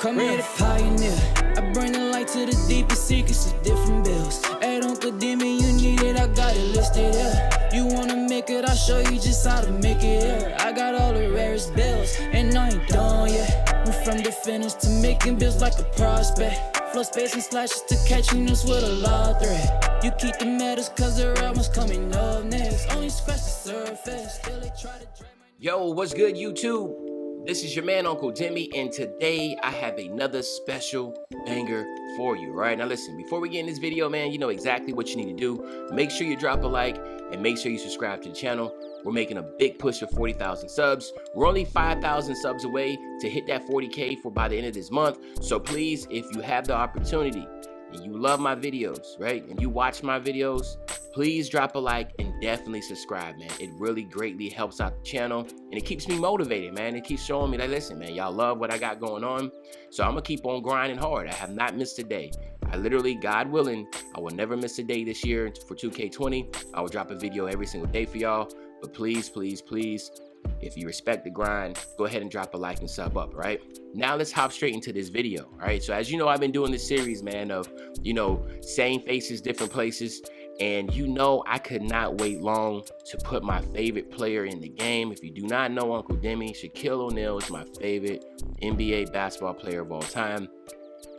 Come here to pioneer. I bring the light to the deepest secrets of different bills. At Uncle Demi, you need it, I got it listed here. You wanna make it, I'll show you just how to make it here. I got all the rarest bills, and I ain't done yet. Went from defenders to making bills like a prospect. Flow space and slashes to catching us with a lot of threat. You keep the medals cause the real one's coming up next. Only scratch the surface, still they try to drain my... Yo, what's good, YouTube? This is your man, Uncle Demi, and today I have another special banger for you, right? Now listen, before we get in this video, man, you know exactly what you need to do. Make sure you drop a like and make sure you subscribe to the channel. We're making a big push for 40,000 subs. We're only 5,000 subs away to hit that 40K for by the end of this month. So please, if you have the opportunity and you love my videos, right, and you watch my videos, please drop a like and definitely subscribe, man. It really greatly helps out the channel and it keeps me motivated, man. It keeps showing me that, listen, man, y'all love what I got going on. So I'm gonna keep on grinding hard. I have not missed a day. I literally, God willing, I will never miss a day this year for 2K20. I will drop a video every single day for y'all. But please, please, please, if you respect the grind, go ahead and drop a like and sub up, right? Now let's hop straight into this video, all right? So as you know, I've been doing this series, man, of, you know, same faces, different places. And you know, I could not wait long to put my favorite player in the game. If you do not know Uncle Demi, Shaquille O'Neal is my favorite NBA basketball player of all time.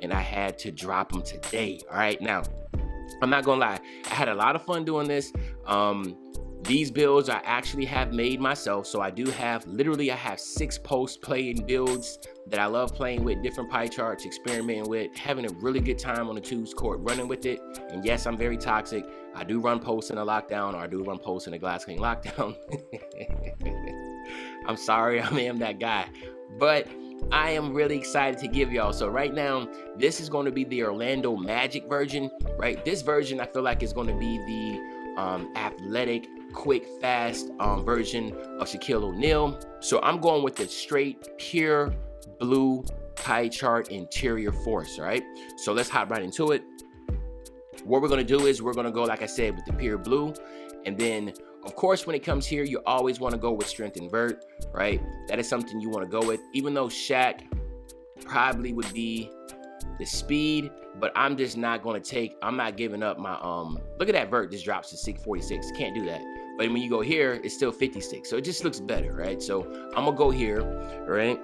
And I had to drop him today, all right? Now, I'm not gonna lie, I had a lot of fun doing this. These builds I actually have made myself. So I do have, literally I have 6 post playing builds that I love playing with, different pie charts, experimenting with, having a really good time on the twos court, running with it. And yes, I'm very toxic. I do run posts in a lockdown, or I do run posts in a glass king lockdown. I'm sorry, I am that guy. But I am really excited to give y'all. So right now, this is going to be the Orlando Magic version, right? This version I feel like is going to be the athletic, quick, fast version of Shaquille O'Neal. So I'm going with the straight, pure blue pie chart interior force, all right? So let's hop right into it. What we're gonna do is we're gonna go, like I said, with the pure blue. And then, of course, when it comes here, you always wanna go with strength and vert, right? That is something you wanna go with, even though Shaq probably would be the speed, but I'm just not gonna I'm not giving up my, look at that vert just drops to 646, can't do that. But when you go here, it's still 56, so it just looks better, right? So I'm gonna go here, right?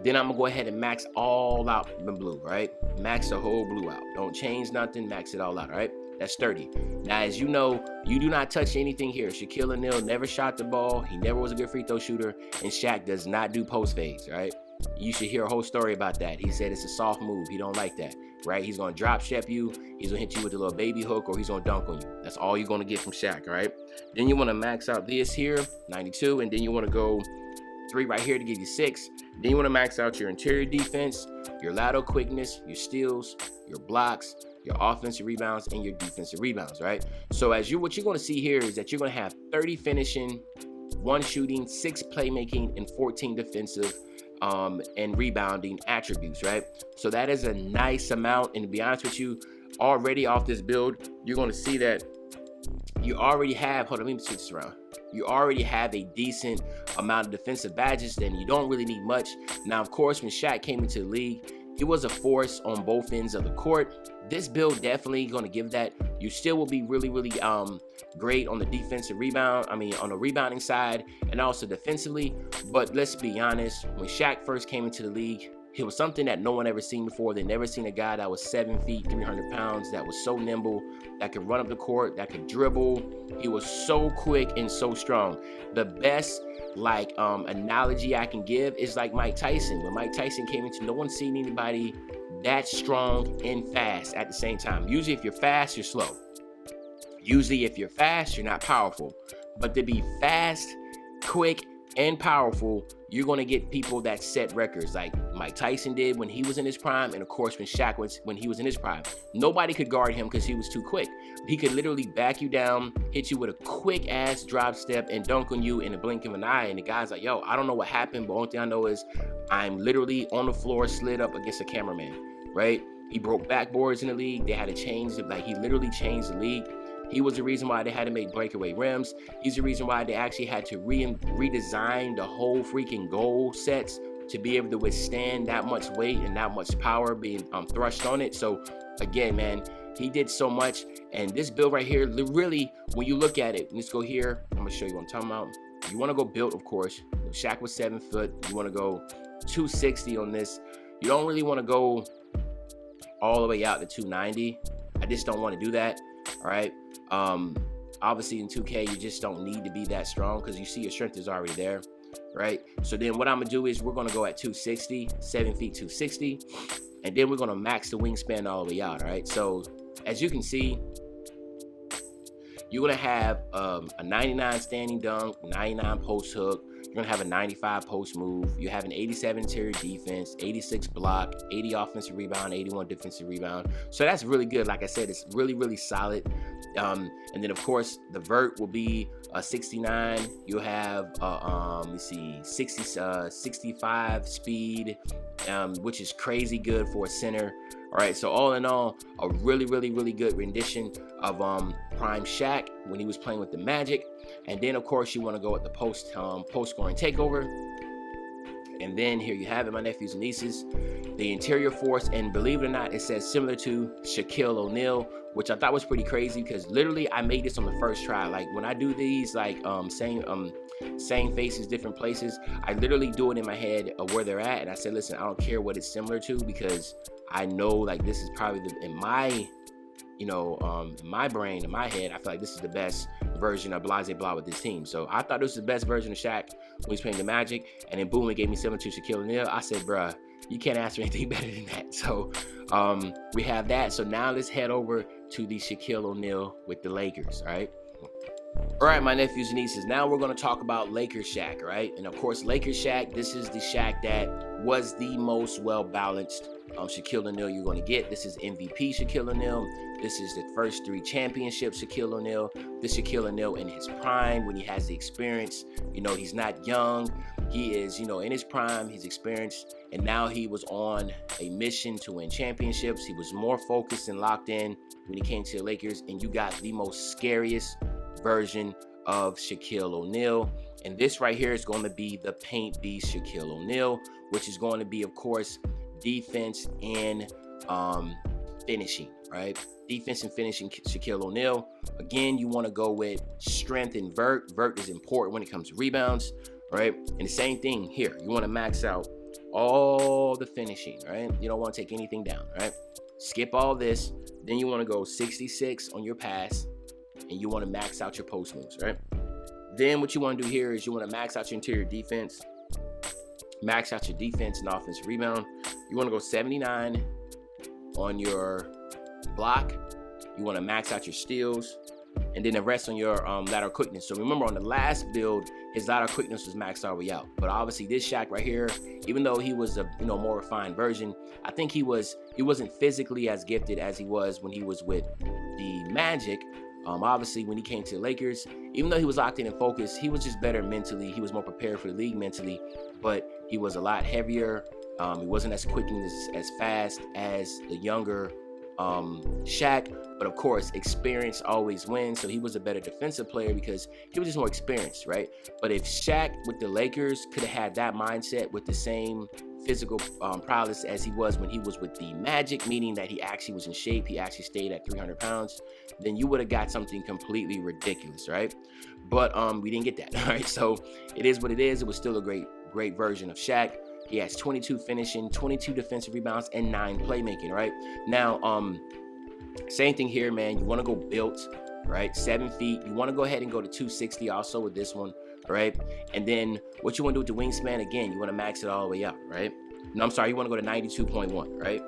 Then I'm gonna go ahead and max all out the blue, right? Max the whole blue out. Don't change nothing, max it all out, all right? That's 30. Now, as you know, you do not touch anything here. Shaquille O'Neal never shot the ball. He never was a good free throw shooter, and Shaq does not do post fades, right? You should hear a whole story about that. He said it's a soft move. He don't like that, right? He's gonna drop step you. He's gonna hit you with a little baby hook, or he's gonna dunk on you. That's all you're gonna get from Shaq, all right? Then you wanna max out this here, 92, and then you wanna go 3 right here to give you 6. Then you wanna max out your interior defense, your lateral quickness, your steals, your blocks, your offensive rebounds, and your defensive rebounds, right? So what you're gonna see here is that you're gonna have 30 finishing, 1 shooting, 6 playmaking, and 14 defensive and rebounding attributes, right? So that is a nice amount. And to be honest with you, already off this build, you're gonna see that you already have, hold on, let me switch this around. You already have a decent amount of defensive badges, then you don't really need much. Now, of course, when Shaq came into the league, he was a force on both ends of the court. This build definitely gonna give that. You still will be really, really great on the defensive rebound, on the rebounding side, and also defensively. But let's be honest, when Shaq first came into the league, it was something that no one ever seen before. They never seen a guy that was 7 feet, 300 pounds, that was so nimble, that could run up the court, that could dribble. He was so quick and so strong. The best analogy I can give is like Mike Tyson. When Mike Tyson came into, no one seen anybody that strong and fast at the same time. Usually if you're fast, you're slow. Usually if you're fast, you're not powerful. But to be fast, quick, and powerful, you're going to get people that set records like Mike Tyson did when he was in his prime, and of course when Shaq was when he was in his prime. Nobody could guard him because he was too quick. He could literally back you down, hit you with a quick ass drop step, and dunk on you in the blink of an eye. And the guy's like, yo, I don't know what happened, but only thing I know is I'm literally on the floor, slid up against a cameraman, right? He broke backboards in the league. They had to change it. Like, he literally changed the league. He was the reason why they had to make breakaway rims. He's the reason why they actually had to redesign the whole freaking goal sets to be able to withstand that much weight and that much power being thrust on it. So again, man, he did so much. And this build right here, really, when you look at it, let's go here. I'm gonna show you what I'm talking about. You want to go built, of course. Shaq was 7 foot. You want to go 260 on this. You don't really want to go all the way out to 290. I just don't want to do that. All right. Obviously in 2K, you just don't need to be that strong because you see your strength is already there. Right. So then what I'm gonna do is we're gonna go at 260, 7 feet 260, and then we're gonna max the wingspan all the way out. All right. So as you can see, you're gonna have a 99 standing dunk, 99 post hook. You're gonna have a 95 post move. You have an 87 interior defense, 86 block, 80 offensive rebound, 81 defensive rebound. So that's really good. Like I said, it's really, really solid. And then of course the vert will be a 69. You'll have let's see, 65 speed, which is crazy good for a center. All right, so all in all, a really, really, really good rendition of prime Shaq when he was playing with the Magic. And then of course you want to go with the post scoring takeover. And then here you have it, my nephews and nieces, the interior force. And believe it or not, it says similar to Shaquille O'Neal, which I thought was pretty crazy because literally I made this on the first try. Like when I do these, like same faces, different places, I literally do it in my head of where they're at. And I said, listen, I don't care what it's similar to because I know like this is probably in my, in my brain, in my head, I feel like this is the best version of Blase Blah with this team. So I thought this was the best version of Shaq when he was playing the Magic, and then boom, it gave me 7-2 Shaquille O'Neal. I said, bruh, you can't ask for anything better than that. So we have that. So now let's head over to the Shaquille O'Neal with the Lakers, all right? All right, my nephews and nieces, now we're going to talk about Lakers Shaq, right? And of course, Lakers Shaq, this is the Shaq that was the most well-balanced Shaquille O'Neal you're going to get. This is MVP Shaquille O'Neal. This is the first 3 championships Shaquille O'Neal. This Shaquille O'Neal in his prime when he has the experience. He's not young. He is, in his prime, he's experienced. And now he was on a mission to win championships. He was more focused and locked in when he came to the Lakers. And you got the most scariest version of Shaquille O'Neal. And this right here is going to be the paint beast Shaquille O'Neal, which is going to be, of course, defense and finishing, right? Defense and finishing Shaquille O'Neal. Again, you want to go with strength and vert. Vert is important when it comes to rebounds, right? And the same thing here. You want to max out all the finishing, right? You don't want to take anything down, right? Skip all this. Then you want to go 66 on your pass, and you want to max out your post moves, right? Then what you want to do here is you want to max out your interior defense, max out your defense and offensive rebound. You want to go 79 on your block. You want to max out your steals, and then the rest on your lateral quickness. So remember, on the last build, his lateral quickness was maxed all the way out. But obviously this Shaq right here, even though he was a more refined version, I think he wasn't physically as gifted as he was when he was with the Magic. Obviously when he came to the Lakers, even though he was locked in and focused, he was just better mentally. He was more prepared for the league mentally, but he was a lot heavier. He wasn't as quick and as fast as the younger Shaq, but of course experience always wins. So he was a better defensive player because he was just more experienced, right? But if Shaq with the Lakers could have had that mindset with the same physical prowess as he was when he was with the Magic, meaning that he actually was in shape, he actually stayed at 300 pounds, then you would have got something completely ridiculous, right? But we didn't get that. All right, so it is what it is. It was still a great version of Shaq. He has 22 finishing, 22 defensive rebounds, and 9 playmaking, right? Now, same thing here, man. You want to go built, right? 7 feet. You want to go ahead and go to 260 also with this one, right? And then what you want to do with the wingspan, again, you want to max it all the way up, right? No, I'm sorry, you want to go to 92.1, right?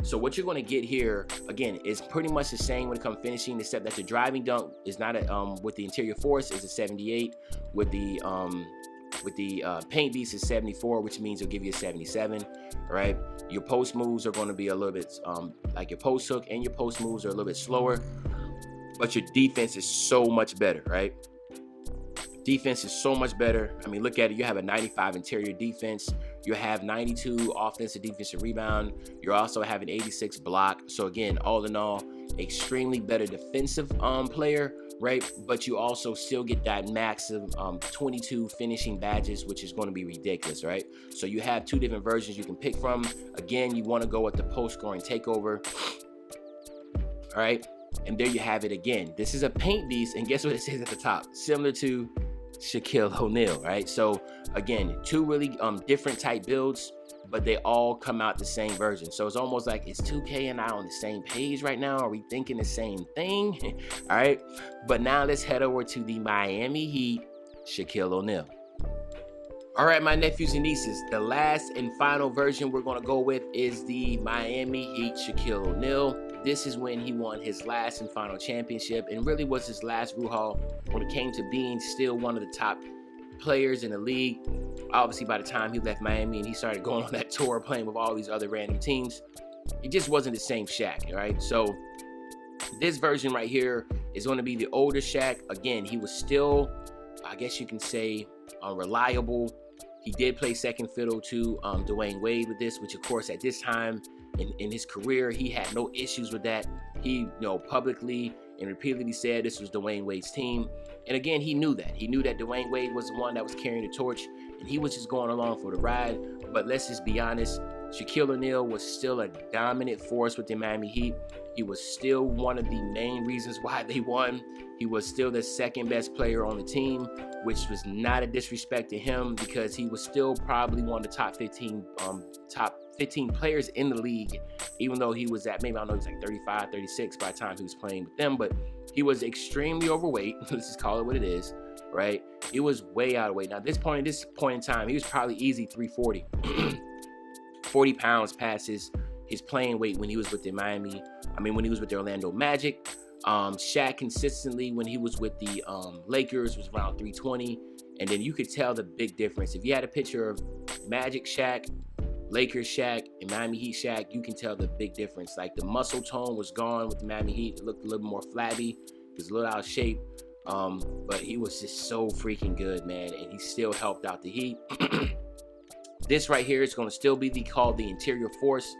So what you're going to get here, again, is pretty much the same when it comes to finishing, except that the driving dunk is not with the interior force is a 78, with the paint beast is 74, which means it'll give you a 77, right? Your post moves are going to be a little bit like your post hook, and your post moves are a little bit slower, but your defense is so much better, right? Defense is so much better. I mean, look at it. You have a 95 interior defense. You have 92 offensive defensive rebound. You also have an 86 block. So again, all in all, extremely better defensive player, right? But you also still get that max of 22 finishing badges, which is going to be ridiculous, right? So you have two different versions you can pick from. Again, you want to go with the post scoring takeover. All right, and there you have it again. This is a paint beast, and guess what it says at the top? Similar to Shaquille O'Neal, right? So again, two really different type builds, but they all come out the same version. So it's almost like, is 2K and I on the same page right now? Are we thinking the same thing? All right, but now let's head over to the Miami Heat Shaquille O'Neal. All right, my nephews and nieces, the last and final version we're going to go with is the Miami Heat Shaquille O'Neal. This is when he won his last and final championship, and really was his last Ruhal when it came to being still one of the top players in the league. Obviously, by the time he left Miami and he started going on that tour playing with all these other random teams, it just wasn't the same Shaq, right? So this version right here is going to be the older Shaq. Again, he was still, I guess you can say, reliable. He did play second fiddle to Dwayne Wade with this, which of course at this time in his career, he had no issues with that. He, publicly and repeatedly said this was Dwayne Wade's team. And again, he knew that. He knew that Dwayne Wade was the one that was carrying the torch, and he was just going along for the ride. But let's just be honest, Shaquille O'Neal was still a dominant force with the Miami Heat. He was still one of the main reasons why they won. He was still the second best player on the team, which was not a disrespect to him, because he was still probably one of the top 15 players in the league, even though he was at, maybe I don't know, he was like 35, 36 by the time he was playing with them, but he was extremely overweight. Let's just call it what it is, right? He was way out of weight. Now, at this point in time, he was probably easy 340, 40 pounds past his playing weight when he was with the when he was with the Orlando Magic. Shaq consistently, when he was with the Lakers, was around 320, and then you could tell the big difference. If you had a picture of Magic Shaq, Lakers Shaq, and Miami Heat Shaq, you can tell the big difference. Like, the muscle tone was gone with the Miami Heat. It looked a little more flabby. It was a little out of shape, but he was just so freaking good, man, and he still helped out the Heat. This right here is going to still be called the interior force,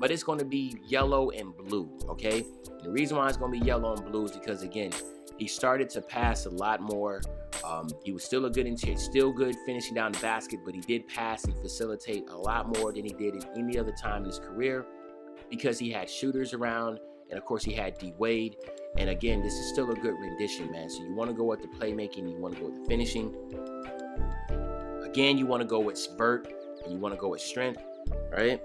but it's going to be yellow and blue, okay? And the reason why it's going to be yellow and blue is because, again, he started to pass a lot more. He was still still good finishing down the basket, but he did pass and facilitate a lot more than he did in any other time in his career, because he had shooters around, and of course he had D Wade. And again, this is still a good rendition, man. So you want to go with the playmaking, you want to go with the finishing. Again, you want to go with vert, and you want to go with strength, right?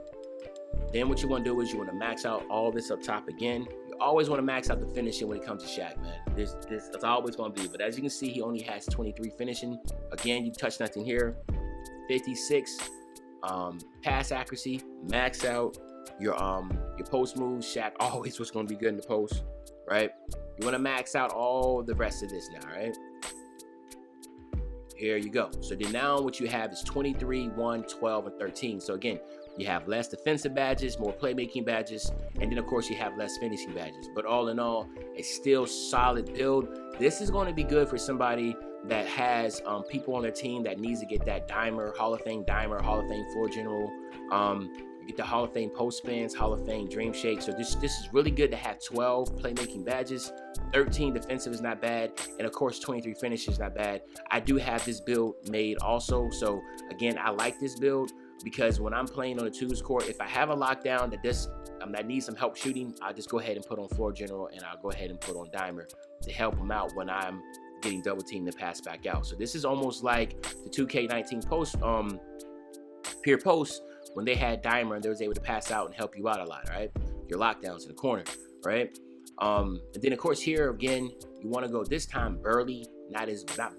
Then what you want to do is you want to max out all this up top again. You always want to max out the finishing when it comes to Shaq, man. That's always going to be. But as you can see, he only has 23 finishing. Again, you touch nothing here. 56 pass accuracy. Max out your post moves. Shaq always was going to be good in the post, right? You want to max out all the rest of this now, right? Here you go. So then now what you have is 23, 1, 12, and 13. So again, you have less defensive badges, more playmaking badges, and then of course you have less finishing badges. But all in all, a still solid build. This is going to be good for somebody that has people on their team that needs to get that Hall of Fame dimer, Hall of Fame floor general, get the Hall of Fame post spins, Hall of Fame dream shake. So this is really good to have 12 playmaking badges. 13 defensive is not bad, and of course 23 finish is not bad. I do have this build made also, so again, I like this build because when I'm playing on the twos court, if I have a lockdown that needs some help shooting, I'll just go ahead and put on floor general, and I'll go ahead and put on dimer to help him out when I'm getting double teamed and pass back out. So this is almost like the 2K19 post pure post when they had dimer and they was able to pass out and help you out a lot, right? Your lockdowns in the corner, right? And then of course here again, you want to go this time burly, not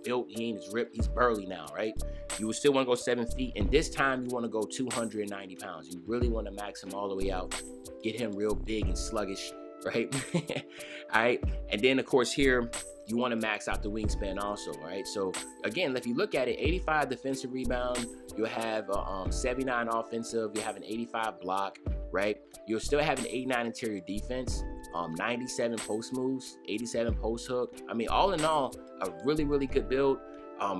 built, he ain't as ripped, he's burly now, right? You would still want to go 7 feet, and this time you want to go 290 pounds. You really want to max him all the way out, get him real big and sluggish, right? All right, and then of course here you want to max out the wingspan also, right? So again, if you look at it, 85 defensive rebound, you'll have 79 offensive, you have an 85 block, right? You'll still have an 89 interior defense, 97 post moves, 87 post hook. I mean, all in all, a really, really good build,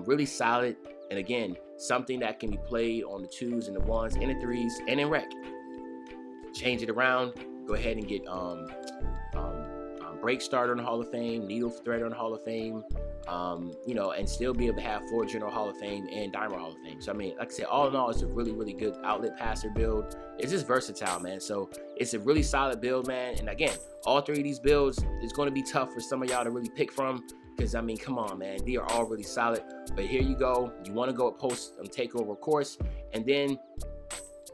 really solid. And again, something that can be played on the twos and the ones and the threes and in rec. Change it around, go ahead and get break starter in the Hall of Fame, needle threader in the Hall of Fame, you know, and still be able to have floor general Hall of Fame and dimer Hall of Fame. So I mean, like I said, all in all, it's a really, really good outlet passer build. It's just versatile, man. So it's a really solid build, man. And again, all three of these builds, it's going to be tough for some of y'all to really pick from, because I mean, come on, man, they are all really solid. But here you go. You want to go at post takeover, of course, and then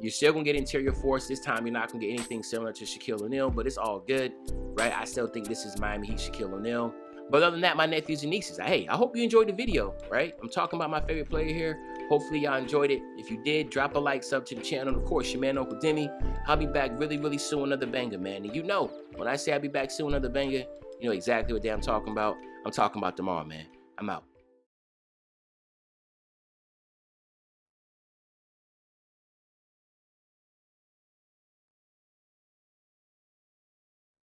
you're still gonna get interior force. This time you're not gonna get anything similar to Shaquille O'Neal, but it's all good, right? I still think this is Miami Heat Shaquille O'Neal. But other than that, my nephews and nieces, hey, I hope you enjoyed the video, right? I'm talking about my favorite player here. Hopefully y'all enjoyed it. If you did, drop a like, sub to the channel. And of course, your man, Uncle Demi. I'll be back really, really soon, another banger, man. And you know, when I say I'll be back soon, another banger, you know exactly what day I'm talking about. I'm talking about tomorrow, man. I'm out.